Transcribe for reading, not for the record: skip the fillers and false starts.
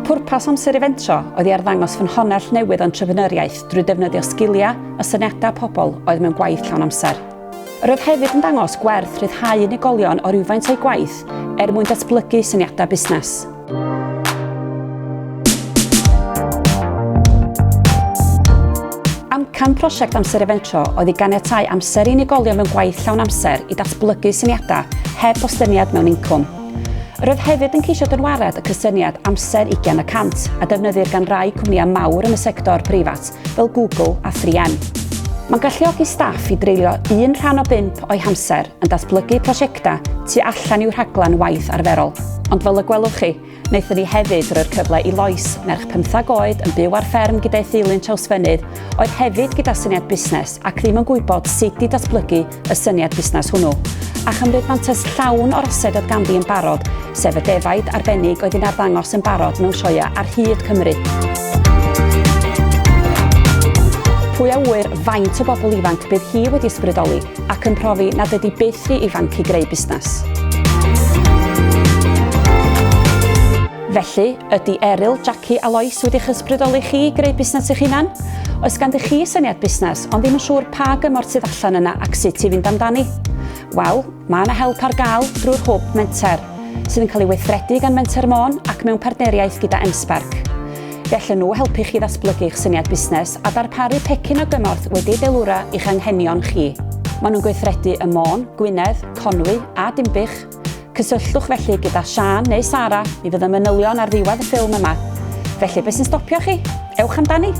Pwrpas amser i fentro oedd i arddangos ffynhonnell newydd o'n entrepreneuriaeth drwy defnyddio sgiliau a syniadau pobl oedd mewn gwaith llawn amser. Yr oedd hefyd yn dangos gwerth rhyddhau unigolion o rywfaint o'i gwaith mwyn datblygu syniadau busnes. Amcan prosiect amser i fentro oedd i ganiatáu amser i unigolion mewn gwaith llawn amser i datblygu syniadau heb ostyniad mewn incwm. Yr oedd hefyd yn ceisio dynwared y cysyniad amser 20% a defnyddir gan rai cwmnïau mawr yn y sector preifat fel Google a 3M. Mae'n galluogi staff i dreulio 1 rhan o 5 o'i hamser yn datblygu prosiectau tu allan i'w rhaglen waith arferol. Ond fel y gwelwch chi, wnaethon ni hefyd rhoi'r cyfle i Lois, merch 15 oed yn byw ar fferm gyda'i theulu'n Trawsfynydd, oedd hefyd gyda syniad busnes ac ddim yn gwybod sut i datblygu y syniad busnes hwnnw. A chymryd mantais llawn o'r osed oedd ganddi yn barod, sef y defaid arbennig oedd yn arddangos yn barod mewn sioia ar hyd Cymru. Pwy a wyr faint o bobl ifanc bydd hi wedi ysbrydoli ac yn profi nad ydy byth rhy ifanc i greu busnes. Felly, ydy Eryl, Jackie a Lois wedi'ch ysbrydoli chi i greu busnes eich hunan? Oes ganddi chi syniad busnes, ond ddim yn siŵr pa gymorth sydd allan yna ac sut i fynd amdani? Wel, mae yna help ar gael drwy'r hwb Menter, sydd yn cael ei weithredu gan Menter Môn ac mewn partneriaeth gyda Emsparc. Felly nhw helpu chi ddatblygu eich syniad busnes a darparu pecyn o gymorth wedi'i delwra i'ch anghenion chi. Maen nhw'n gweithredu ym Môn, Gwynedd, Conwy a Dimbych. Cysylltwch felly gyda Sian neu Sara i fydd y manylion ar ddiwedd y ffilm yma. Felly, beth sy'n stopio chi? Ewch amdani!